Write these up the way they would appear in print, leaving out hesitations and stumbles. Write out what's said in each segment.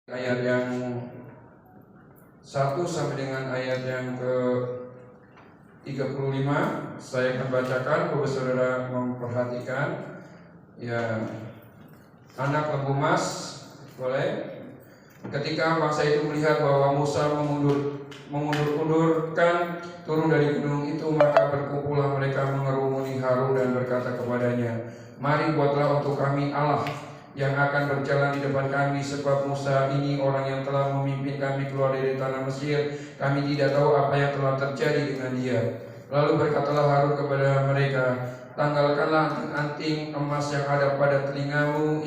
Ayat yang 1 sampai dengan ayat yang ke-35 saya akan bacakan, Bapak Saudara memperhatikan. Ya, anak lembu emas, boleh. Ketika bangsa itu melihat bahwa Musa mengundur-undurkan turun dari gunung itu, maka berkumpullah mereka mengerumuni Harun dan berkata kepadanya, "Mari buatlah untuk kami Allah yang akan berjalan di depan kami, sebab Musa ini orang yang telah memimpin kami keluar dari tanah Mesir. Kami tidak tahu apa yang telah terjadi dengan dia." Lalu berkatalah Harun kepada mereka, "Tanggalkanlah anting emas yang ada pada telingamu,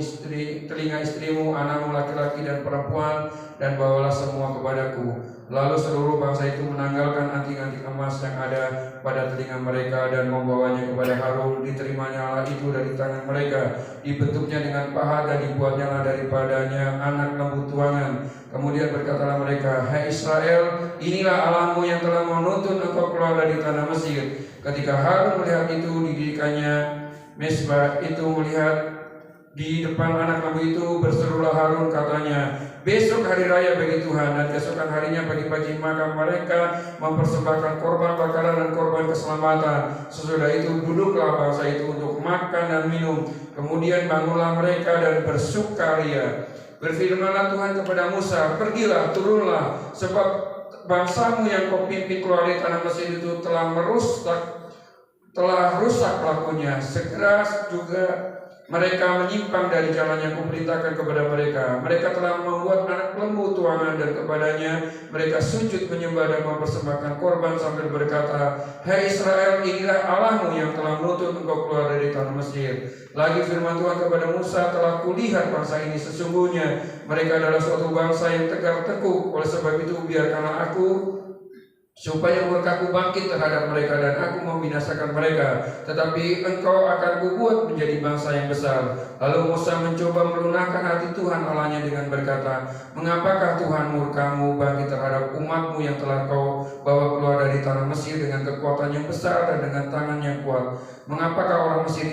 telinga istrimu, anakmu laki-laki dan perempuan, dan bawalah semua kepadaku." Lalu seluruh bangsa itu menanggalkan anting-anting emas yang ada pada telinga mereka dan membawanya kepada Harun. Diterimanya Allah itu dari tangan mereka, dibentuknya dengan pahat dan dibuatnya daripadanya anak lembu tuangan. Kemudian berkatalah mereka, "Hai Israel, inilah Allahmu yang telah menuntun engkau keluar dari tanah Mesir." Ketika Harun melihat itu, didirikannya mezbah itu, melihat di depan anak lembu itu, berserulah Harun, katanya, "Besok hari raya bagi Tuhan, dan keesokan harinya pagi-pagi maka mereka mempersembahkan korban bakaran dan korban keselamatan. Sesudah itu duduklah bangsa itu untuk makan dan minum. Kemudian bangunlah mereka dan bersukaria. Berfirmanlah Tuhan kepada Musa, "Pergilah, turunlah, sebab bangsamu yang kau pimpin keluar dari tanah Mesir itu telah rusak lakunya. Segera juga mereka menyimpang dari jalan yang kuperintahkan kepada mereka. Mereka telah membuat anak lembu tuangan, dan kepadanya mereka sujud menyembah dan mempersembahkan korban sambil berkata, 'Hai Israel, inilah Allahmu yang telah menuntun engkau keluar dari tanah Mesir.' Lagi firman Tuhan kepada Musa, 'Telah kulihat bangsa ini sesungguhnya mereka adalah suatu bangsa yang tegar tekuk. Oleh sebab itu biarkanlah aku supaya murkaku bangkit terhadap mereka dan aku membinasakan mereka, tetapi engkau akan kubuat menjadi bangsa yang besar.' Lalu Musa mencoba melunakkan hati Tuhan Allahnya dengan berkata, 'Mengapakah Tuhan murkamu bangkit terhadap umatmu yang telah kau bawa keluar dari tanah Mesir dengan kekuatan yang besar dan dengan tangan yang kuat? Mengapakah orang Mesir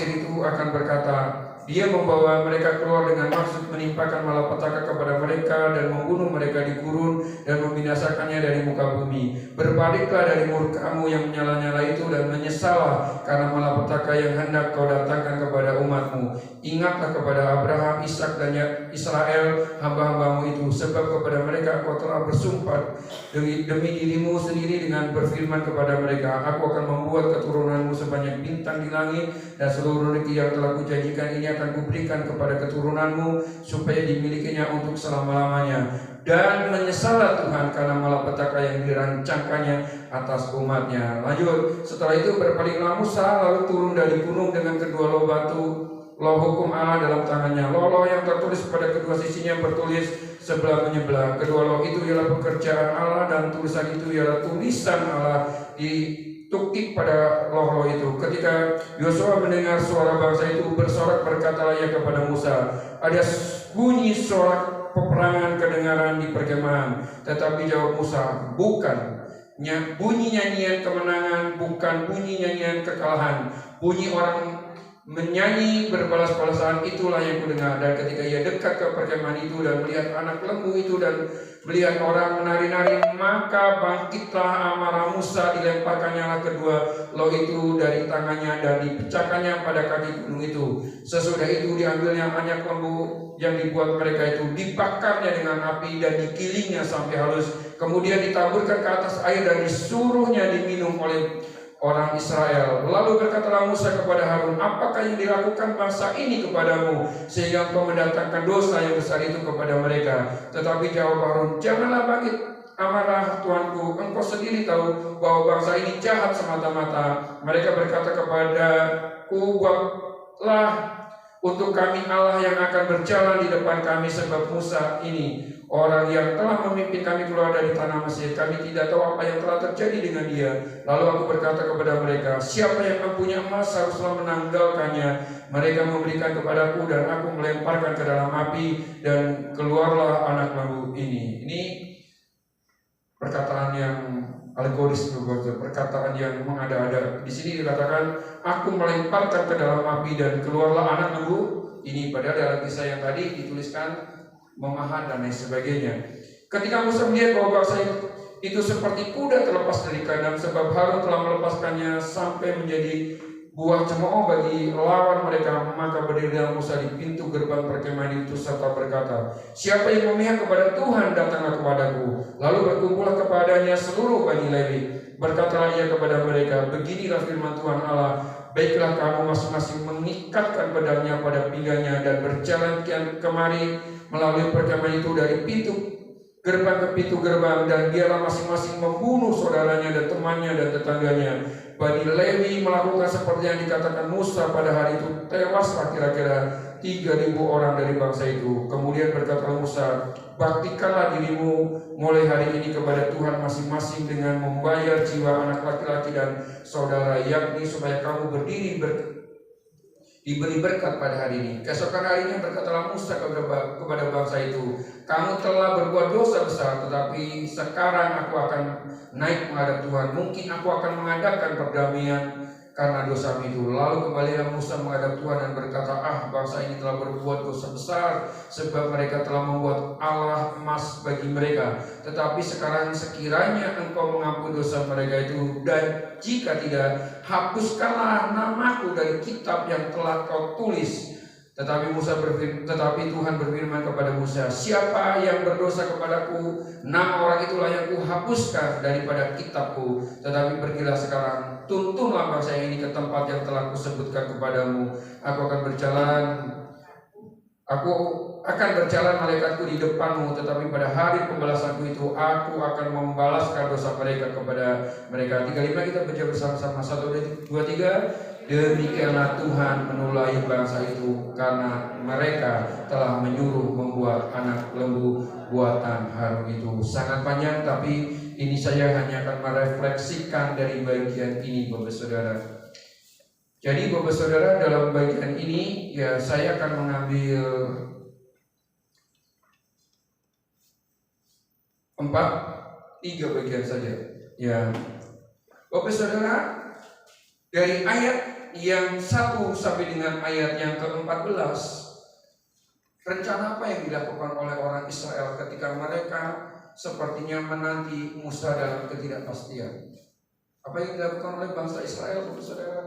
itu akan berkata, dia membawa mereka keluar dengan maksud menimpakan malapetaka kepada mereka dan membunuh mereka di gurun dan membinasakannya dari muka bumi. Berbaliklah dari murkamu yang menyala-nyala itu dan menyesallah karena malapetaka yang hendak kau datangkan kepada umatmu. Ingatlah kepada Abraham, Ishak dan Israel, hamba-hambamu itu, sebab kepada mereka kau telah bersumpah demi dirimu sendiri dengan berfirman kepada mereka, 'Aku akan membuat keturunanmu sebanyak bintang di langit, dan seluruh negeri yang telah kujanjikan ini akan kuberikan kepada keturunanmu supaya dimilikinya untuk selama-lamanya.' Dan menyesallah Tuhan karena malapetaka yang dirancangkannya atas umatnya." Lanjut, setelah itu berpalinglah Musa lalu turun dari gunung dengan kedua loh batu, loh hukum Allah dalam tangannya. Loh yang tertulis pada kedua sisinya bertulis sebelah menyebelah. Kedua loh itu ialah pekerjaan Allah, dan tulisan itu ialah tulisan Allah ditukik pada loh itu. Ketika Yosua mendengar suara bangsa itu bersorak, berkatalah ia kepada Musa, "Ada bunyi sorak peperangan kedengaran di perkemahan." Tetapi jawab Musa, "Bukan bunyi nyanyian kemenangan, bukan bunyi nyanyian kekalahan. Bunyi orang menyanyi berbalas-balasan itulah yang kudengar." Dan ketika ia dekat ke perkemahan itu dan melihat anak lembu itu dan melihat orang menari-nari, maka bangkitlah amarah Musa, dilemparkannya kedua loh itu dari tangannya dan dipecahkannya pada kaki gunung itu. Sesudah itu diambilnya anak lembu yang dibuat mereka itu, dibakarnya dengan api dan dikilingnya sampai halus. Kemudian ditaburkan ke atas air dan disuruhnya diminum oleh orang Israel. Lalu berkatalah Musa kepada Harun, "Apakah yang dilakukan bangsa ini kepadamu sehingga engkau mendatangkan dosa yang besar itu kepada mereka?" Tetapi jawab Harun, "Janganlah bangkit amarah Tuanku. Engkau sendiri tahu bahwa bangsa ini jahat semata-mata. Mereka berkata kepadaku, 'Buatlah untuk kami Allah yang akan berjalan di depan kami, sebab Musa ini orang yang telah memimpin kami keluar dari tanah Mesir. Kami tidak tahu apa yang telah terjadi dengan dia.' Lalu aku berkata kepada mereka, 'Siapa yang mempunyai emas haruslah menanggalkannya.' Mereka memberikan kepadaku dan aku melemparkan ke dalam api, dan keluarlah anak lembu ini." Ini perkataan yang alegoris, perkataan yang mengada-ada. Di sini dikatakan, "Aku melemparkan ke dalam api dan keluarlah anak lembu ini, padahal dalam kisah yang tadi dituliskan memahat dan lain sebagainya. Ketika Musa melihat bahwa bangsa itu seperti kuda terlepas dari kandang, sebab Harun telah melepaskannya sampai menjadi buah cemooh bagi lawan mereka, maka berdirilah Musa di pintu gerbang perkemahan itu serta berkata, siapa yang memihak kepada Tuhan, datanglah kepadaku. Lalu berkumpullah kepadanya seluruh Bani Lewi. Berkatalah ia kepada mereka, beginilah firman Tuhan Allah, baiklah kamu masing-masing mengikatkan pedangnya pada pinggangnya dan berjalan kemari melalui perkemahan itu dari pintu gerbang ke pintu gerbang, dan biarlah masing-masing membunuh saudaranya dan temannya dan tetangganya. Bani Lewi melakukan seperti yang dikatakan Musa pada hari itu. Tewaslah kira-kira 3.000 orang dari bangsa itu. Kemudian berkata Musa, baktikanlah dirimu mulai hari ini kepada Tuhan masing-masing dengan membayar jiwa anak laki-laki dan saudara, yakni supaya kamu berdiri diberi berkat pada hari ini. Keesokan harinya berkatalah Musa kepada bangsa itu, kamu telah berbuat dosa besar, tetapi sekarang aku akan naik menghadap Tuhan. Mungkin aku akan mengadakan perdamaian karena dosa itu. Lalu kembalilah Musa menghadap Tuhan dan berkata, bangsa ini telah berbuat dosa besar, sebab mereka telah membuat Allah emas bagi mereka. Tetapi sekarang sekiranya engkau mengampuni dosa mereka itu, dan jika tidak, hapuskanlah namaku dari kitab yang telah kau tulis. Tetapi Tuhan berfirman kepada Musa, siapa yang berdosa kepadaku, nama orang itulah yang kuhapuskan daripada kitabku. Tetapi pergilah sekarang, tuntunlah bangsa ini ke tempat yang telah kusebutkan kepadamu. Aku akan berjalan malaikatku di depanmu, tetapi pada hari pembalasanku itu aku akan membalaskan dosa mereka kepada mereka. 35 kita baca bersama-sama, 1, 2, 3. Demikianlah Tuhan menulai bangsa itu, karena mereka telah menyuruh membuat anak lembu buatan Harun itu. Sangat panjang, tapi ini saya hanya akan merefleksikan dari bagian ini, Bapak Saudara. Jadi Bapak Saudara, dalam bagian ini ya saya akan mengambil 3 bagian saja. Ya, Bapak Saudara, dari ayat yang 1 sampai dengan ayat yang ke-14, rencana apa yang dilakukan oleh orang Israel ketika mereka sepertinya menanti Musa dalam ketidakpastian? Apa yang dilakukan oleh bangsa Israel, Bapak Saudara?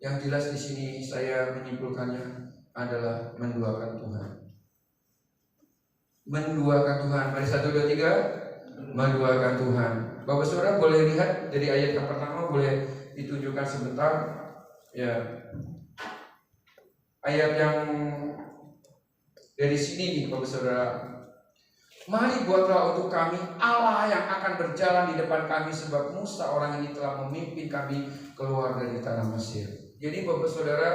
Yang jelas di sini saya menyimpulkannya adalah menduakan Tuhan. Menduakan Tuhan. Mari 1, 2, 3. Menduakan Tuhan. Bapak Saudara boleh lihat dari ayat yang pertama, boleh ditunjukkan sebentar. Ya, ayat yang dari sini nih, Bapak Saudara. Mari buatlah untuk kami Allah yang akan berjalan di depan kami, sebab Musa orang ini telah memimpin kami keluar dari tanah Mesir. Jadi Bapak Saudara,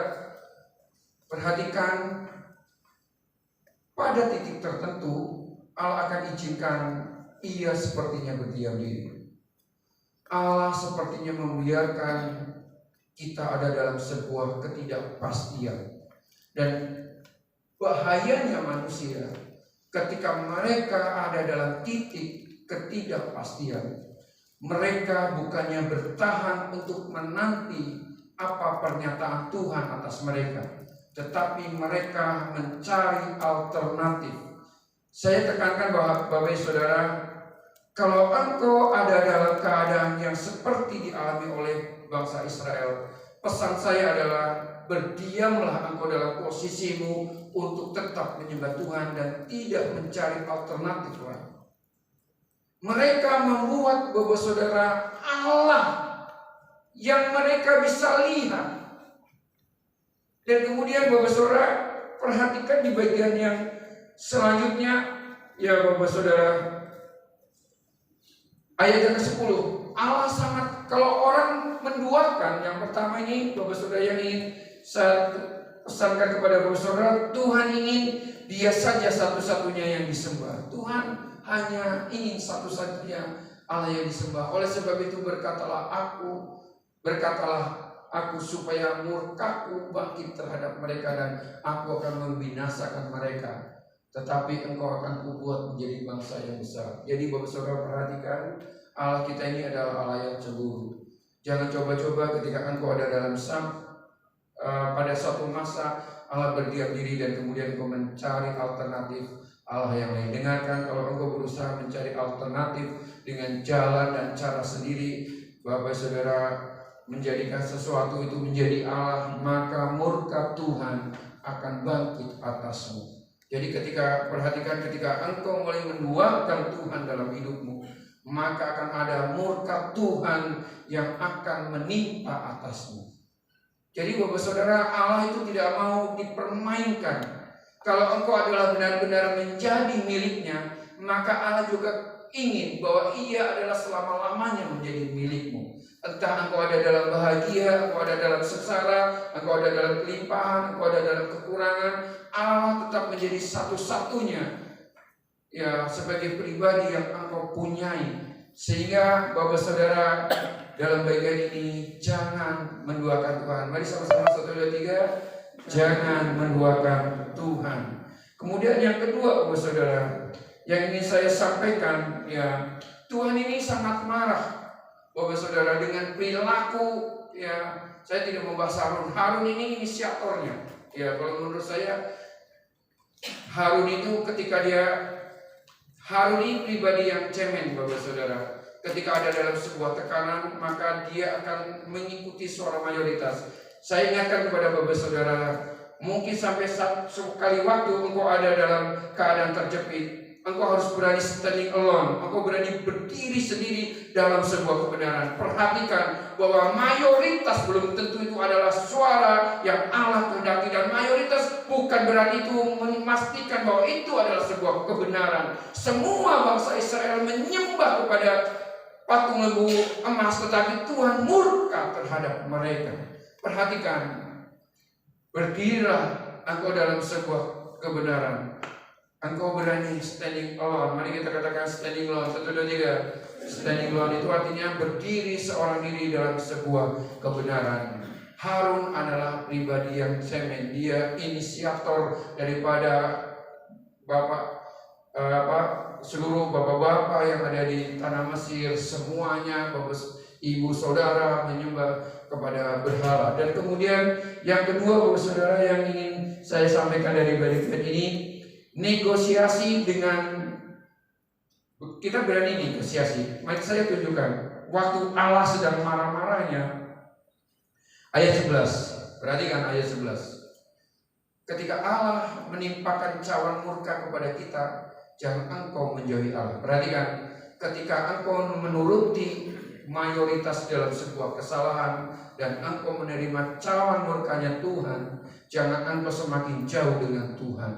perhatikan, pada titik tertentu Allah akan izinkan ia sepertinya berdiam diri. Allah sepertinya membiarkan kita ada dalam sebuah ketidakpastian. Dan bahayanya manusia ketika mereka ada dalam titik ketidakpastian, mereka bukannya bertahan untuk menanti apa pernyataan Tuhan atas mereka, tetapi mereka mencari alternatif. Saya tekankan bahwa Bapak Saudara, kalau engkau ada dalam keadaan yang seperti dialami oleh bangsa Israel, pesan saya adalah berdiamlah engkau dalam posisimu untuk tetap menyembah Tuhan dan tidak mencari alternatif lain. Mereka membuat Bapak Saudara Allah yang mereka bisa lihat. Dan kemudian Bapak Saudara perhatikan di bagian yang selanjutnya, ya Bapak Saudara, ayat yang ke-10. Allah sangat, kalau orang menduakan, yang pertama ini Bapak Saudara yang ingin saya pesankan kepada Bapak Saudara, Tuhan ingin Dia saja satu-satunya yang disembah. Tuhan hanya ingin satu-satunya Allah yang disembah. Oleh sebab itu berkatalah aku supaya murkaku bangkit terhadap mereka dan aku akan membinasakan mereka. Tetapi engkau akan kubuat menjadi bangsa yang besar. Jadi Bapak Saudara perhatikan, Allah kita ini adalah Allah yang cemburu. Jangan coba-coba ketika engkau ada dalam pada suatu masa Allah berdiam diri dan kemudian engkau mencari alternatif Allah yang lain. Dengarkan, kalau engkau berusaha mencari alternatif dengan jalan dan cara sendiri, Bapak Saudara, menjadikan sesuatu itu menjadi Allah, maka murka Tuhan akan bangkit atasmu. Jadi perhatikan ketika engkau mulai menduakan Tuhan dalam hidupmu, maka akan ada murka Tuhan yang akan menimpa atasmu. Jadi Bapak Saudara, Allah itu tidak mau dipermainkan. Kalau engkau adalah benar-benar menjadi miliknya, maka Allah juga ingin bahwa ia adalah selama-lamanya menjadi milikmu. Entah engkau ada dalam bahagia, engkau ada dalam sengsara, engkau ada dalam kelimpahan, engkau ada dalam kekurangan, Allah tetap menjadi satu-satunya ya sebagai pribadi yang engkau punyai. Sehingga Bapak Saudara, dalam bagian ini jangan menduakan Tuhan. Mari sama-sama 1, 2, 3. Jangan menduakan Tuhan. Kemudian yang kedua Bapak Saudara, yang ingin saya sampaikan, ya, Tuhan ini sangat marah Bapak Saudara dengan perilaku, ya, saya tidak membahas Harun. Harun ini inisiatornya. Ya, kalau menurut saya Harun itu Harun ini pribadi yang cemen Bapak Saudara. Ketika ada dalam sebuah tekanan, maka dia akan mengikuti suara mayoritas. Saya ingatkan kepada Bapak Saudara, mungkin sampai sekali waktu engkau ada dalam keadaan terjepit, engkau harus berani standing alone, engkau berani berdiri sendiri dalam sebuah kebenaran. Perhatikan bahwa mayoritas belum tentu itu adalah suara yang Allah kehendaki, dan mayoritas bukan berarti itu memastikan bahwa itu adalah sebuah kebenaran. Semua bangsa Israel menyembah kepada patung lembu emas, tetapi Tuhan murka terhadap mereka. Perhatikan, berdirilah engkau dalam sebuah kebenaran. Engkau berani standing alone. Mari kita katakan standing alone. 1, 2, 3. Standing alone itu artinya berdiri seorang diri dalam sebuah kebenaran. Harun adalah pribadi yang cemen. Dia inisiator daripada seluruh bapak-bapak yang ada di tanah Mesir, semuanya ibu saudara menyembah kepada berhala. Dan kemudian yang kedua Bapak Saudara yang ingin saya sampaikan dari bagian ini, negosiasi dengan kita berani negosiasi. Mari saya tunjukkan waktu Allah sedang marah-marahnya. Ayat 11. Perhatikan ayat 11. Ketika Allah menimpakan cawan murka kepada kita, jangan engkau menjauhi Allah. Perhatikan, ketika engkau menuruti mayoritas dalam sebuah kesalahan dan engkau menerima cawan murkanya Tuhan, jangan engkau semakin jauh dengan Tuhan.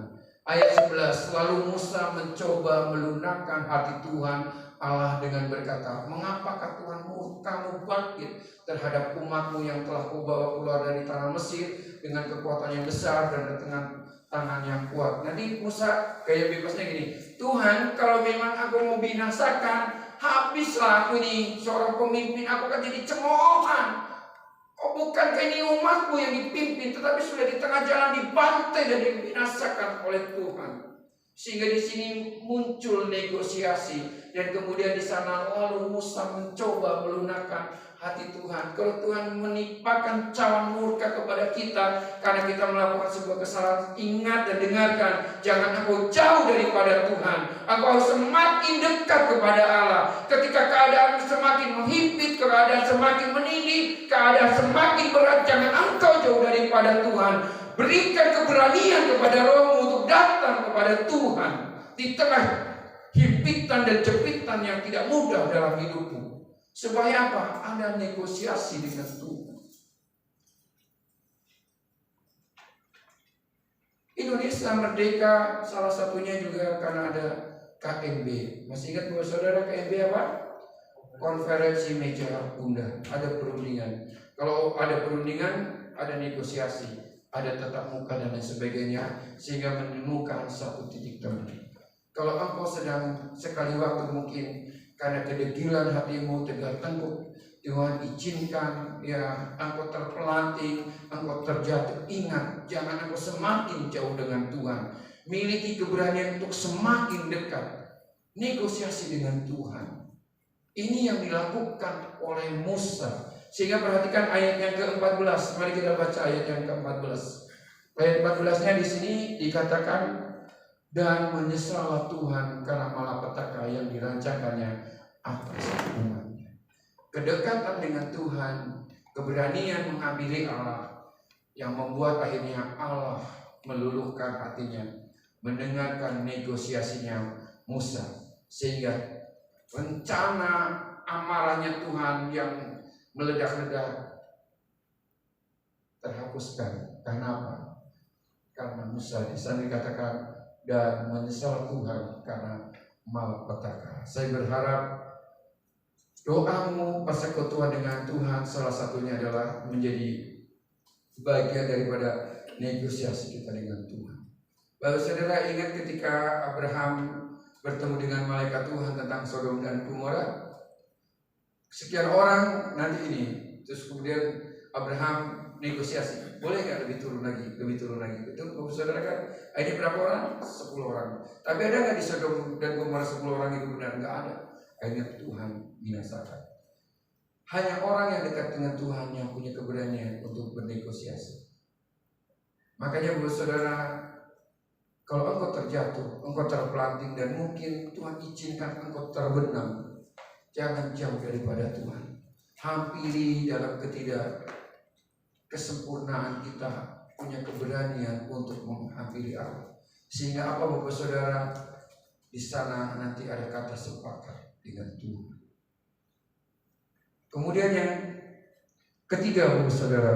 Ayat 11, lalu Musa mencoba melunakkan hati Tuhan Allah dengan berkata, mengapakah Tuhan murkamu bangkit terhadap umatmu yang telah kau bawa keluar dari tanah Mesir dengan kekuatan yang besar dan dengan tangan yang kuat. Nanti Musa kayak bebasnya gini, Tuhan, kalau memang aku mau binasakan, habislah aku ini seorang pemimpin, aku akan jadi cemoohan. Oh, bukankah ini umatmu yang dipimpin, tetapi sudah di tengah jalan dibantai dan dibinasakan oleh Tuhan. Sehingga di sini muncul negosiasi, dan kemudian di sana lalu Musa mencoba melunakkan hati Tuhan. Kalau Tuhan menimpakan cawan murka kepada kita karena kita melakukan sebuah kesalahan, ingat dan dengarkan, jangan engkau jauh daripada Tuhan. Engkau harus semakin dekat kepada Allah. Ketika keadaan semakin menghimpit, keadaan semakin menindih, keadaan semakin berat, jangan engkau jauh daripada Tuhan. Berikan keberanian kepada rohmu untuk datang kepada Tuhan di tengah himpitan dan jepitan yang tidak mudah dalam hidupmu. Supaya apa? Ada negosiasi dengan Tuhan. Indonesia merdeka salah satunya juga karena ada KMB. Masih ingat Bapak Saudara KMB apa? Konferensi meja bunda. Ada perundingan. Kalau ada perundingan, ada negosiasi, ada tatap muka dan lain sebagainya, sehingga menemukan satu titik temu. Kalau engkau sedang sekali waktu mungkin karena kedegilan hatimu tegar tengkuk, Tuhan izinkan ya engkau terpelanting, engkau terjatuh. Ingat, jangan engkau semakin jauh dengan Tuhan. Miliki keberanian untuk semakin dekat. Negosiasi dengan Tuhan. Ini yang dilakukan oleh Musa. Sehingga perhatikan ayat yang ke-14. Mari kita baca ayat yang ke-14. Ayat 14-nya di sini dikatakan, dan menyesallah Tuhan karena malapetaka yang dirancangkannya atas umatnya. Kedekatan dengan Tuhan, keberanian menghampiri Allah, yang membuat akhirnya Allah meluluhkan hatinya mendengarkan negosiasinya Musa, sehingga rencana amarahnya Tuhan yang meledak-ledak terhapuskan. Karena apa? Karena Musa di sana dikatakan, dan menyesal Tuhan karena malapetaka. Saya berharap doamu persekutuan dengan Tuhan salah satunya adalah menjadi bagian daripada negosiasi kita dengan Tuhan. Bapak saudara ingat ketika Abraham bertemu dengan malaikat Tuhan tentang Sodom dan Gomora, sekian orang nanti ini, terus kemudian Abraham negosiasi, boleh nggak lebih turun lagi, betul Bapak saudara kan? Ini berapa orang? 10 orang. Tapi ada nggak di Sodom dan Gomora 10 orang itu benar? Nggak ada. Akhirnya Tuhan binasakan. Hanya orang yang dekat dengan Tuhan yang punya keberanian untuk bernegosiasi. Makanya Bapak saudara, kalau engkau terjatuh, engkau terpelanting, dan mungkin Tuhan izinkan engkau terbenam, jangan jauh daripada Tuhan. Hampiri dalam kesempurnaan kita punya keberanian untuk menghampiri Allah. Sehingga apa Bapak saudara? Di sana nanti ada kata sepakat dengan Tuhan. Kemudian yang ketiga Bapak saudara,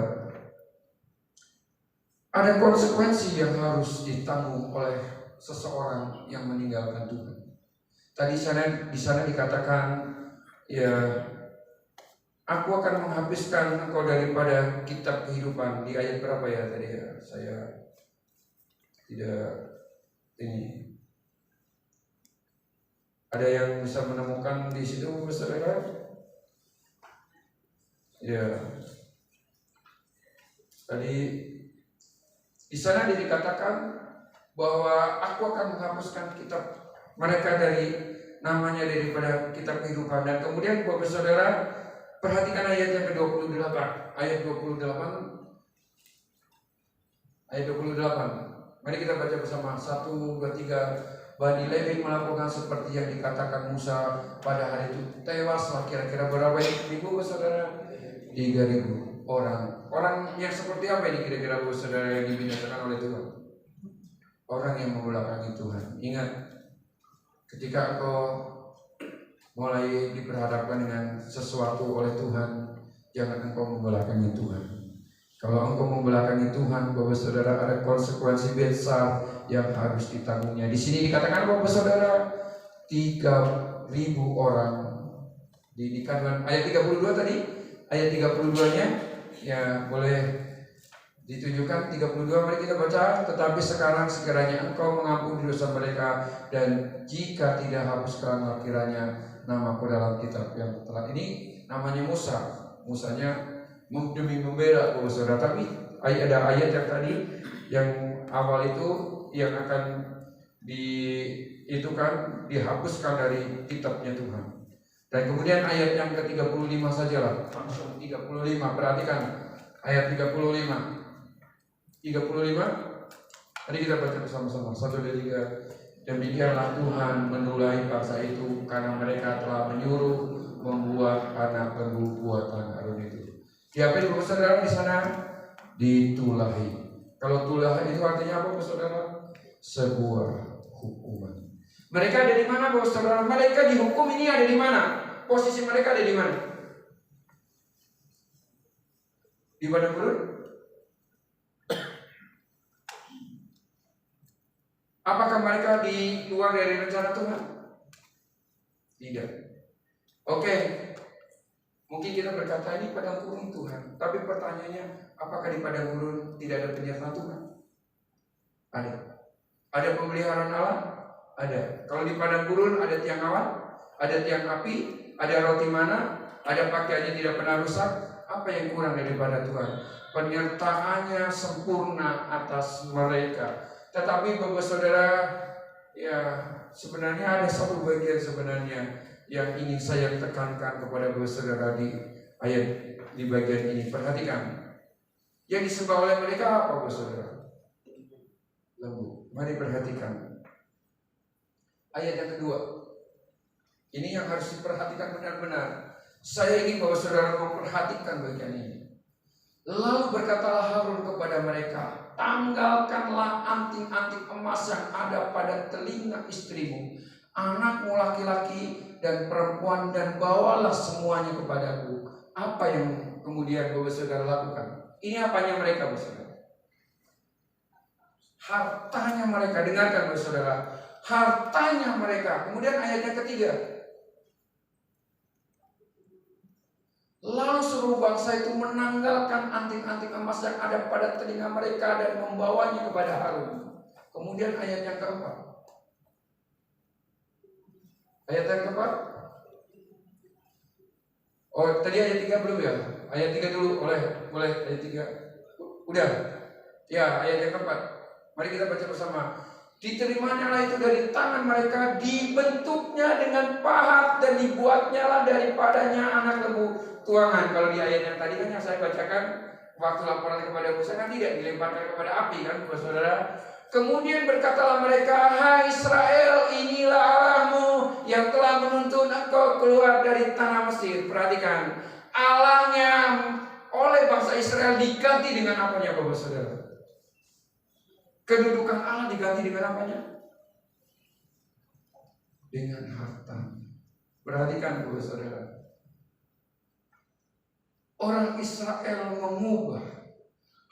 ada konsekuensi yang harus ditanggung oleh seseorang yang meninggalkan Tuhan. Tadi di sana dikatakan, ya, aku akan menghabiskan engkau daripada kitab kehidupan. Di ayat berapa ya tadi ya? Saya tidak ini. Ada yang bisa menemukan di situ, saudara? Ya. Tadi di sana dikatakan bahwa aku akan menghapuskan kitab mereka namanya daripada kitab kehidupan. Dan kemudian Bapak saudara, perhatikan ayat yang ke-28. Ayat 28. Mari kita baca bersama. 1, 2, 3. Bani Lewi melakukan seperti yang dikatakan Musa pada hari itu. Tewaslah kira-kira berapa ribu saudara? 3.000 orang. Orang yang seperti apa ini kira-kira saudara yang dibinasakan oleh Tuhan? Orang yang membelakangi Tuhan. Ingat, ketika engkau mulai diperhadapkan dengan sesuatu oleh Tuhan, jangan engkau membelakangi Tuhan. Kalau engkau membelakangi Tuhan, Bapak saudara, ada konsekuensi besar yang harus ditanggungnya. Di sini dikatakan Bapak saudara, 3.000 orang. Di kandungan ayat 32 tadi, ayat 32-nya ya boleh ditunjukkan 32. Mari kita baca. Tetapi sekarang sekiranya engkau mengampuni dosa mereka, dan jika tidak hapuskanlah kiranya namaku dalam kitab yang telah ini. Namanya Musa. Musanya demi membela Bapak saudara. Tapi ada ayat yang tadi yang awal itu yang akan dihapuskan dari kitabnya Tuhan. Dan kemudian ayat yang ke-35 sajalah. Langsung 35. Perhatikan ayat 35. Mari kita baca bersama-sama. 1, 2, 3. Demikianlah Tuhan menulai bangsa itu karena mereka telah menyuruh membuat anak lembu buatan Harun itu. Diapain Bapak saudara di sana? Ditulahi. Kalau tulahi itu artinya apa Bapak saudara? Sebuah hukuman. Mereka ada di mana Bapak saudara? Mereka dihukum ini ada di mana? Posisi mereka ada di mana? Di padang gurun? Apakah mereka di luar dari rencana Tuhan? Tidak. Oke. Mungkin kita berkata ini padang gurun Tuhan. Tapi pertanyaannya, apakah di padang gurun tidak ada penyertaan Tuhan? Ada. Ada pemeliharaan Allah? Ada. Kalau di padang gurun ada tiang awan, ada tiang api, ada roti mana, ada pakaiannya tidak pernah rusak. Apa yang kurang daripada Tuhan? Penyertaannya sempurna atas mereka. Tetapi Bapak saudara, ya sebenarnya ada satu bagian sebenarnya yang ingin saya tekankan kepada Bapak saudara di ayat di bagian ini. Perhatikan. Yang disembah oleh mereka apa Bapak saudara? Mari perhatikan ayat yang kedua. Ini yang harus diperhatikan benar-benar. Saya ingin bahwa saudara memperhatikan bagian ini. Lalu berkatalah Harun kepada mereka, tanggalkanlah anting-anting emas yang ada pada telinga istrimu, anakmu laki-laki dan perempuan, dan bawalah semuanya kepadaku. Apa yang kemudian Bapak Saudara lakukan? Ini apanya mereka, Bapak Saudara? Hartanya mereka. Dengarkan Bapak Saudara, hartanya mereka. Kemudian ayat yang ketiga, lalu seluruh bangsa itu menanggalkan anting-anting emas yang ada pada telinga mereka dan membawanya kepada Harun. Kemudian ayat yang keempat. Ayat yang keempat. Oh, tadi ayat 3 belum ya? Ayat 3 dulu, boleh ayat 3. Udah. Ya, ayat yang keempat. Mari kita baca bersama. Diterimanya lah itu dari tangan mereka, dibentuknya dengan pahat dan dibuatnya lah daripadanya anak lembu tuangan. Kalau di ayat yang tadi kan yang saya bacakan, waktu laporan kepada Musa kan tidak dilemparkan kepada api kan, Bapak Saudara. Kemudian berkatalah mereka, hai Israel, inilah Allahmu yang telah menuntun engkau keluar dari tanah Mesir. Perhatikan, Allahnya oleh bangsa Israel diganti dengan apanya, Bapak Saudara? Kedudukan Allah diganti dengan apanya? Dengan harta. Perhatikan Bapak Saudara, orang Israel mengubah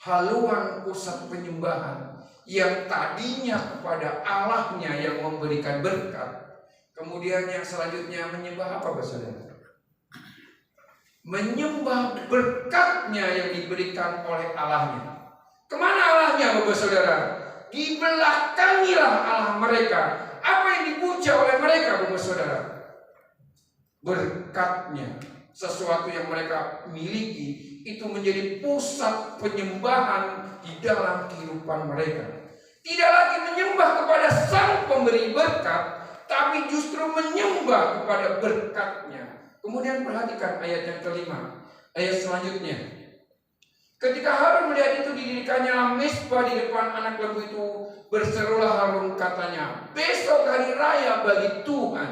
haluan pusat penyembahan yang tadinya kepada Allahnya yang memberikan berkat. Kemudian yang selanjutnya menyembah apa, Bapak Saudara? Menyembah berkatnya yang diberikan oleh Allahnya. Kemana Allahnya, Bapak Saudara? Dibelakangilah Allah mereka. Apa yang dipuja oleh mereka, Bapak Saudara? Berkatnya. Sesuatu yang mereka miliki itu menjadi pusat penyembahan di dalam kehidupan mereka. Tidak lagi menyembah kepada sang pemberi berkat, tapi justru menyembah kepada berkatnya. Kemudian perhatikan ayat yang kelima, ayat selanjutnya. Ketika Harun melihat itu, didirikannya mezbah di depan anak lembu itu. Berserulah Harun, katanya, besok hari raya bagi Tuhan.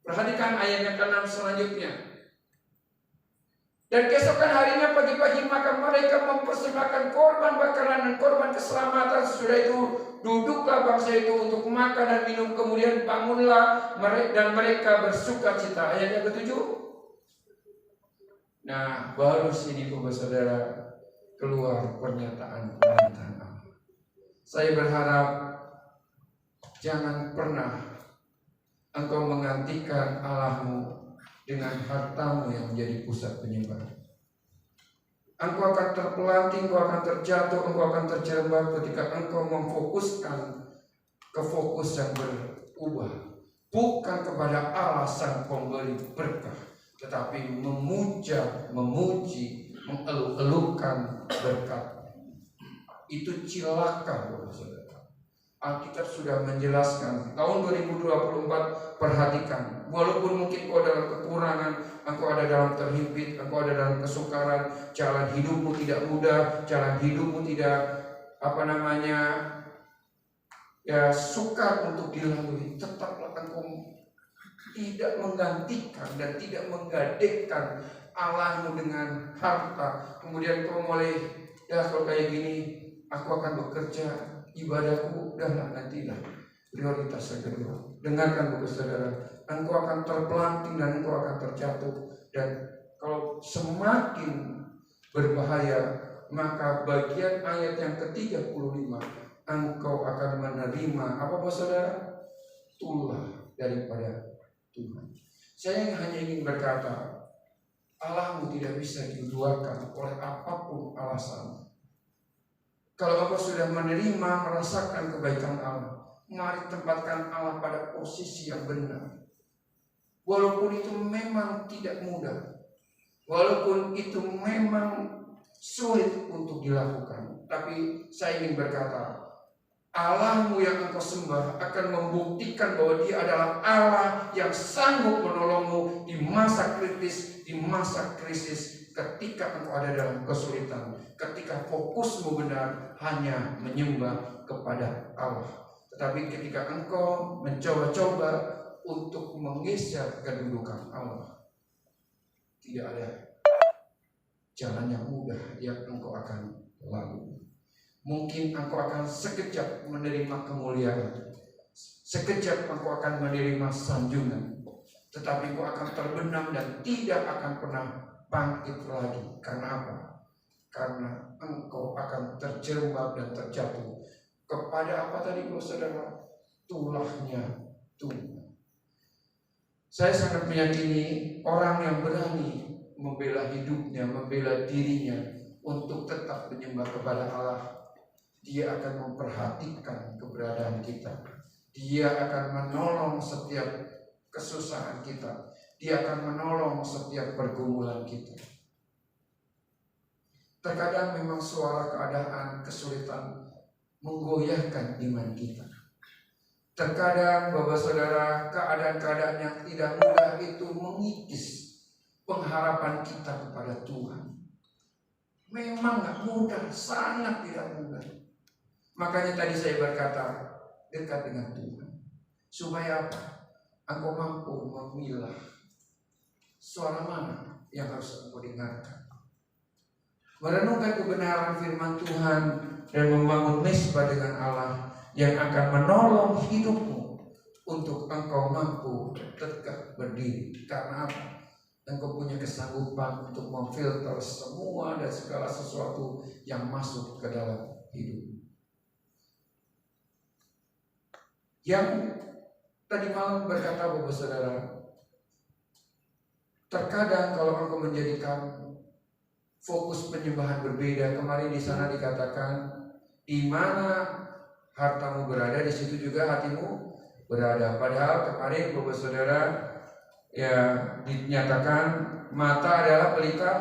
Perhatikan ayat yang ke-6 selanjutnya. Dan keesokan harinya pagi-pagi maka mereka mempersembahkan korban bakaran dan korban keselamatan. Sesudah itu duduklah bangsa itu untuk makan dan minum. Kemudian bangunlah dan mereka bersuka cita. Ayat yang ke-7. Nah, baru sini Bapak Saudara keluar pernyataan Allah. Saya berharap jangan pernah engkau menggantikan Allahmu dengan hartamu yang menjadi pusat penyembahan. Engkau akan terpelanting, engkau akan terjatuh, engkau akan terjerembab ketika engkau memfokuskan ke fokus yang berubah, bukan kepada Allah sang pemberi berkah, tetapi memuja, memuji, mengeluh-elukan berkat. Itu cilaka, Bapak Saudara. Alkitab sudah menjelaskan. Tahun 2024, perhatikan. Walaupun mungkin kau dalam kekurangan, engkau ada dalam terhimpit, engkau ada dalam kesukaran, jalan hidupmu tidak mudah, jalan hidupmu tidak sukar untuk dilalui, tetaplah engkau tidak menggantikan dan tidak menggadaikan Allahmu dengan harta. Kemudian kau mulai, kalau kayak gini, aku akan bekerja, ibadahku udahlah nantilah, prioritas yang kedua. Dengarkan Bapak Saudara, engkau akan terpelanting dan engkau akan terjatuh. Dan kalau semakin berbahaya, maka bagian ayat yang ke-35, engkau akan menerima apa, Bapak Saudara? Tulah daripada Tuhan. Saya hanya ingin berkata, Allahmu tidak bisa diduakan oleh apapun alasan. Kalau engkau sudah menerima, merasakan kebaikan Allah, mari tempatkan Allah pada posisi yang benar. Walaupun itu memang tidak mudah, walaupun itu memang sulit untuk dilakukan, tapi saya ingin berkata, Allahmu yang engkau sembah akan membuktikan bahwa Dia adalah Allah yang sanggup menolongmu di masa kritis, di masa krisis ketika engkau ada dalam kesulitan, ketika fokusmu benar hanya menyembah kepada Allah. Tetapi ketika engkau mencoba-coba untuk menggeser kedudukan Allah, tidak ada jalan yang mudah yang engkau akan lalui. Mungkin engkau akan sekejap menerima kemuliaan, sekejap engkau akan menerima sanjungan, tetapi engkau akan terbenam dan tidak akan pernah bangkit lagi. Karena apa? Karena engkau akan terjerembab dan terjatuh kepada apa tadi saudara? Tulahnya Tuhan. Saya sangat meyakini orang yang berani membela hidupnya, membela dirinya untuk tetap menyembah kepada Allah, dia akan memperhatikan keberadaan kita. Dia akan menolong setiap kesusahan kita. Dia akan menolong setiap pergumulan kita. Terkadang memang suara keadaan kesulitan menggoyahkan iman kita. Terkadang Bapak Saudara, keadaan-keadaan yang tidak mudah itu mengikis pengharapan kita kepada Tuhan. Memang gak mudah, sangat tidak mudah. Makanya tadi saya berkata, dekat dengan Tuhan. Supaya apa? Engkau mampu memilah suara mana yang harus engkau dengarkan. Merenungkan kebenaran firman Tuhan dan membangun mesbah dengan Allah yang akan menolong hidupmu untuk engkau mampu tegak berdiri. Karena apa? Engkau punya kesanggupan untuk memfilter semua dan segala sesuatu yang masuk ke dalam hidup. Yang tadi malam berkata Bapak Saudara, terkadang kalau engkau menjadikan fokus penyembahan berbeda, kemarin di sana dikatakan di mana hartamu berada, di situ juga hatimu berada. Padahal kemarin Bapak Saudara ya dinyatakan mata adalah pelita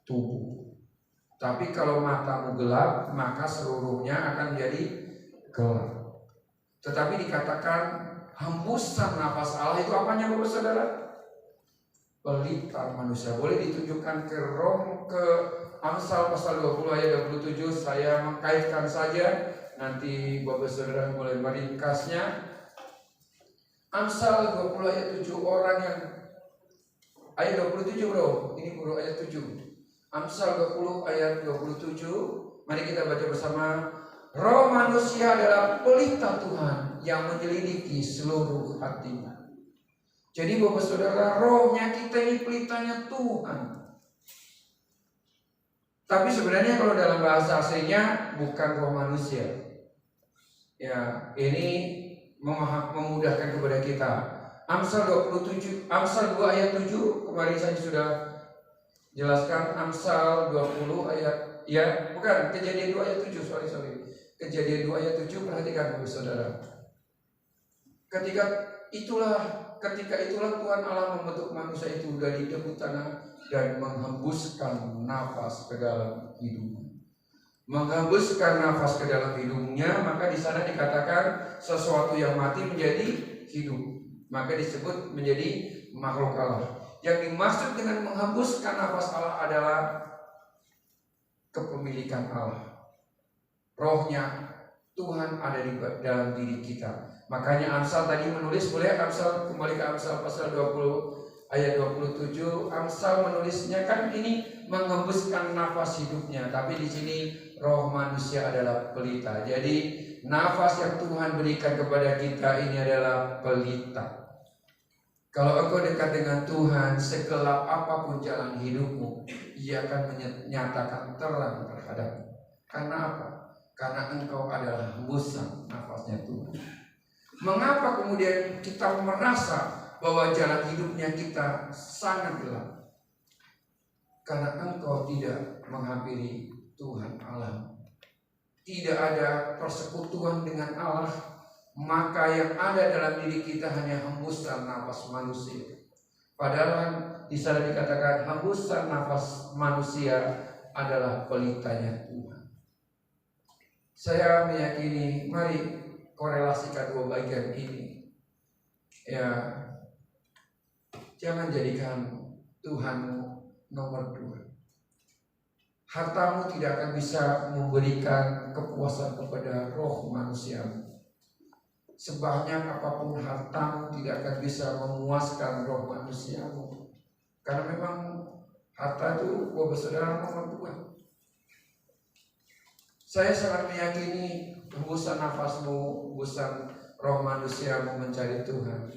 tubuh. Tapi kalau matamu gelap, maka seluruhnya akan menjadi gelap. Tetapi dikatakan hembusan nafas Allah itu apanya Bapak Saudara? Pelita manusia. Boleh ditunjukkan ke Amsal pasal 20 ayat 27. Saya mengkaitkan saja, nanti Bapak Saudara mulai meringkasnya. Amsal 20 ayat 7, orang yang ayat 27 bro, ini bro ayat 7. Amsal 20 ayat 27. Mari kita baca bersama. Roh manusia adalah pelita Tuhan yang menyelidiki seluruh hatinya. Jadi Bapak Saudara, rohnya kita ini pelitanya Tuhan. Tapi sebenarnya kalau dalam bahasa aslinya bukan roh manusia. Ya, ini memudahkan kepada kita. Amsal 27, Amsal 2 ayat 7, kemarin saya sudah jelaskan. Amsal 20 ayat, ya bukan, Kejadian 2 ayat 7, sorry. Kejadian 2 ayat 7, perhatikan Bapak Saudara. Ketika itulah Tuhan Allah membentuk manusia itu dari debu tanah dan menghembuskan nafas ke dalam hidungnya. Menghembuskan nafas ke dalam hidungnya, maka di sana dikatakan sesuatu yang mati menjadi hidup. Maka disebut menjadi makhluk Allah. Yang dimaksud dengan menghembuskan nafas Allah adalah kepemilikan Allah. Rohnya Tuhan ada di dalam diri kita. Makanya Amsal tadi menulis, boleh Amsal, kembali ke Amsal pasal 20 ayat 27. Amsal menulisnya kan ini menghembuskan nafas hidupnya, tapi di sini roh manusia adalah pelita. Jadi nafas yang Tuhan berikan kepada kita ini adalah pelita. Kalau engkau dekat dengan Tuhan, segelap apapun jalan hidupmu, Ia akan menyatakan terang terhadapmu. Karena apa? Karena engkau adalah hembusan nafasnya Tuhan. Mengapa kemudian kita merasa bahwa jalan hidupnya kita sangat gelap? Karena engkau tidak menghampiri Tuhan Allah. Tidak ada persekutuan dengan Allah. Maka yang ada dalam diri kita hanya hembusan nafas manusia. Padahal di sana dikatakan hembusan nafas manusia adalah pelitanya Tuhan. Saya meyakini, mari korelasikan dua bagian ini. Ya, jangan jadikan Tuhanmu Nomor 2, hartamu tidak akan bisa memberikan kepuasan kepada roh manusiamu. Sebanyak apapun hartamu tidak akan bisa memuaskan roh manusiamu. Karena memang harta itu, Bapak Saudara, nomor 2. Saya sangat meyakini hembusan nafasmu, hembusan roh manusiamu mencari Tuhan,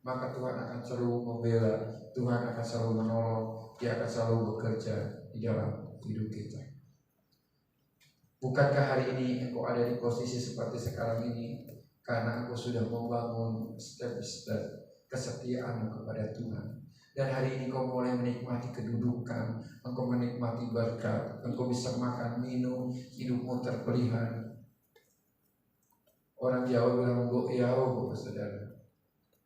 maka Tuhan akan selalu membela, Tuhan akan selalu menolong, Dia akan selalu bekerja di dalam hidup kita. Bukankah hari ini engkau ada di posisi seperti sekarang ini karena engkau sudah membangun step-step kesetiaan kepada Tuhan, dan hari ini kau mulai menikmati kedudukan, engkau menikmati berkat, engkau bisa makan, minum, hidupmu terpelihara. Orang Jawa bilang goyao, Saudara,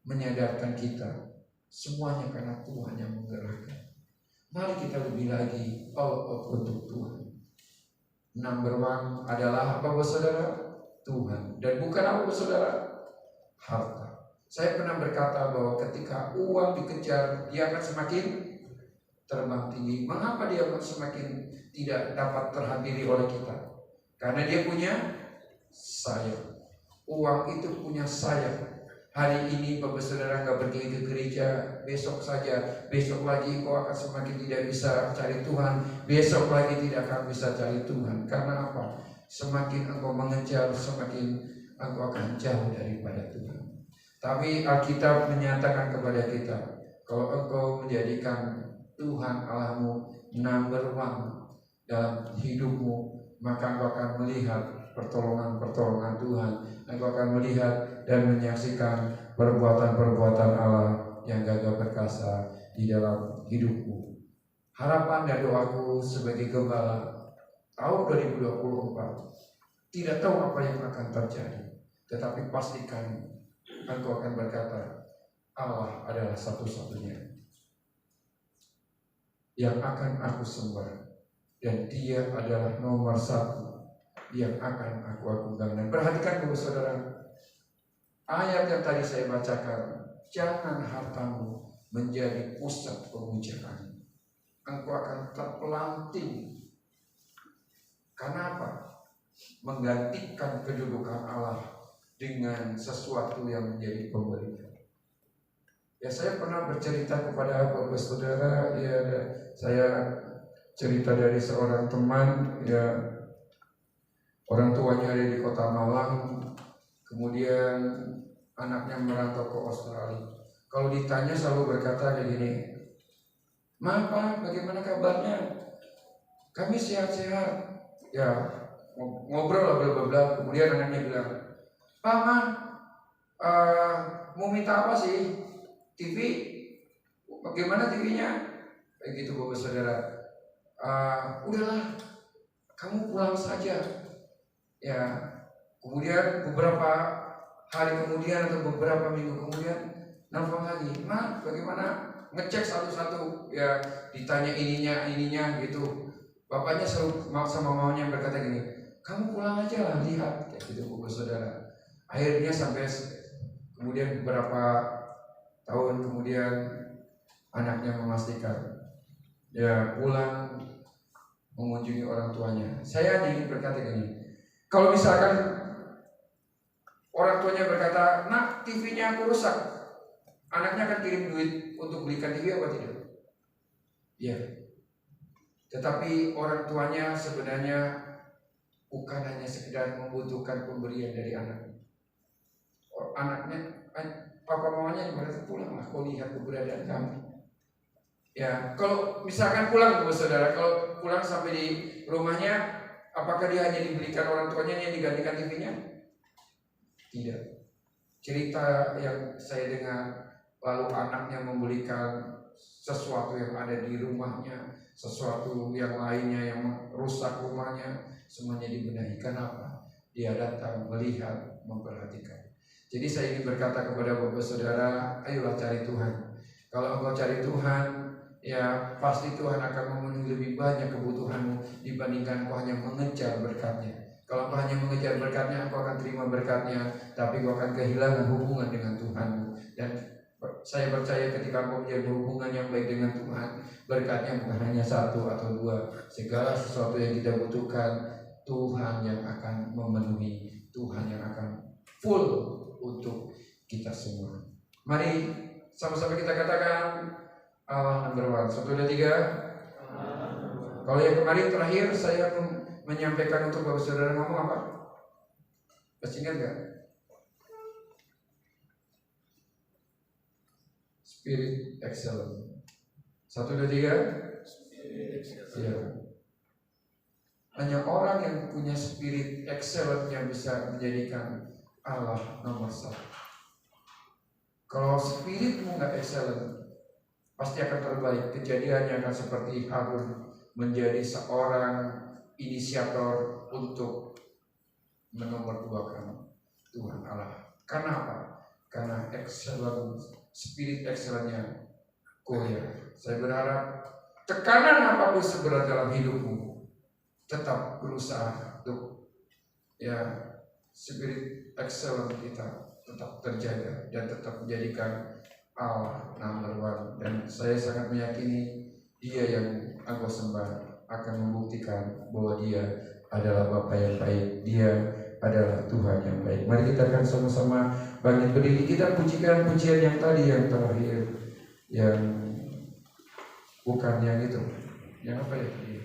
menyadarkan kita semuanya karena Tuhan yang menggerakkan. Mari kita lebih lagi all out untuk Tuhan. Number 1 adalah apa, Saudara? Tuhan. Dan bukan apa, Saudara? Harta. Saya pernah berkata bahwa ketika uang dikejar, dia akan semakin terbang tinggi. Mengapa dia akan semakin tidak dapat terhampiri oleh kita? Karena dia punya sayap. Uang itu punya sayap. Hari ini Bapak Saudara nggak pergi ke gereja, besok saja, besok lagi kau akan semakin tidak bisa cari Tuhan, besok lagi tidak akan bisa cari Tuhan. Karena apa? Semakin engkau mengejar, semakin engkau akan jauh daripada Tuhan. Tapi Alkitab menyatakan kepada kita, kalau engkau menjadikan Tuhan Allahmu number 1 dalam hidupmu, maka engkau akan melihat pertolongan-pertolongan Tuhan. Engkau akan melihat dan menyaksikan perbuatan-perbuatan Allah yang gagah perkasa di dalam hidupmu. Harapan dan doaku sebagai gembala tahun 2024, tidak tahu apa yang akan terjadi, tetapi pastikan engkau akan berkata, Allah adalah satu-satunya yang akan aku sembah, dan Dia adalah nomor 1 yang akan aku agungkan. Dan perhatikan Bapak Saudara, ayat yang tadi saya bacakan, jangan hartamu menjadi pusat pemujaan. Engkau akan terpelanting. Karena apa? Menggantikan kedudukan Allah dengan sesuatu yang menjadi pemberian. Ya, saya pernah bercerita kepada Bapak Saudara, ya, saya cerita dari seorang teman, ya, orang tuanya ada di kota Malang, kemudian anaknya merantau ke Australia. Kalau ditanya selalu berkata kayak gini, "Ma, Pak, bagaimana kabarnya? Kami sehat-sehat." Ya, ngobrol lah bla-bla-bla. Kemudian anaknya bilang, "Pak, Ma, mau minta apa sih? TV? Bagaimana TV-nya?" Kayak gitu, Bapak Saudara. Udahlah, kamu pulang saja. Ya, kemudian beberapa hari kemudian atau beberapa minggu kemudian nelfon lagi, "Ma, bagaimana?" Ngecek satu-satu, ya, ditanya ininya gitu. Bapaknya selalu sama mamanya berkata gini, "Kamu pulang aja lah, lihat." Kayak gitu, Bapak Saudara. Akhirnya sampai kemudian beberapa tahun kemudian anaknya memastikan, ya, pulang mengunjungi orang tuanya. Saya ingin berkata gini, kalau misalkan orang tuanya berkata, "Nak, TV-nya aku rusak," anaknya akan kirim duit untuk belikan TV apa tidak? Ya. Tetapi orang tuanya sebenarnya bukan hanya sekedar membutuhkan pemberian dari anaknya. Anaknya, papa mamanya berkata, "Pulanglah, kau lihat keberadaan kami." Ya, kalau misalkan pulang, Bapak Saudara, kalau pulang sampai di rumahnya, apakah dia hanya dibelikan orang tuanya yang digantikan TV-nya? Tidak. Cerita yang saya dengar, lalu anaknya membelikan sesuatu yang ada di rumahnya, sesuatu yang lainnya yang merusak rumahnya, semuanya dibenahi. Kenapa? Dia datang melihat, memperhatikan. Jadi saya ingin berkata kepada Bapak Saudara, ayolah cari Tuhan. Kalau engkau cari Tuhan, ya pasti Tuhan akan memenuhi lebih banyak kebutuhanmu dibandingkan kau hanya mengejar berkatnya. Kalau kau hanya mengejar berkatnya, kau akan terima berkatnya, tapi kau akan kehilangan hubungan dengan Tuhanmu. Dan Saya percaya ketika engkau menjaga hubungan yang baik dengan Tuhan, berkatnya bukan hanya satu atau dua. Segala sesuatu yang kita butuhkan, Tuhan yang akan memenuhi, Tuhan yang akan full untuk kita semua. Mari sama-sama kita katakan Allah number one. 1, 2, 3. Kalau yang kemarin terakhir saya menyampaikan untuk Bapak Saudara ngomong apa? Masih ingat gak? Spirit excellent. 1, 2, 3. Ya. Hanya orang yang punya spirit excellent yang bisa menjadikan Allah nomor 1. Kalau spiritmu nggak excellent, pasti akan terbaik. Kejadiannya akan seperti Harun menjadi seorang inisiator untuk menomorduakan Tuhan Allah. Karena apa? Karena excellent, spirit excellentnya Korea. Saya berharap tekanan apapun seberat dalam hidupmu, tetap berusaha untuk spirit excellent kita tetap terjaga dan tetap menjadikan Allah number one. Dan saya sangat meyakini Dia yang aku sembah akan membuktikan bahwa Dia adalah Bapa yang baik, Dia adalah Tuhan yang baik. Mari kita akan sama-sama bangkit berdiri, kita pujikan pujian yang tadi yang terakhir, yang bukan yang itu, yang apa ya tadi?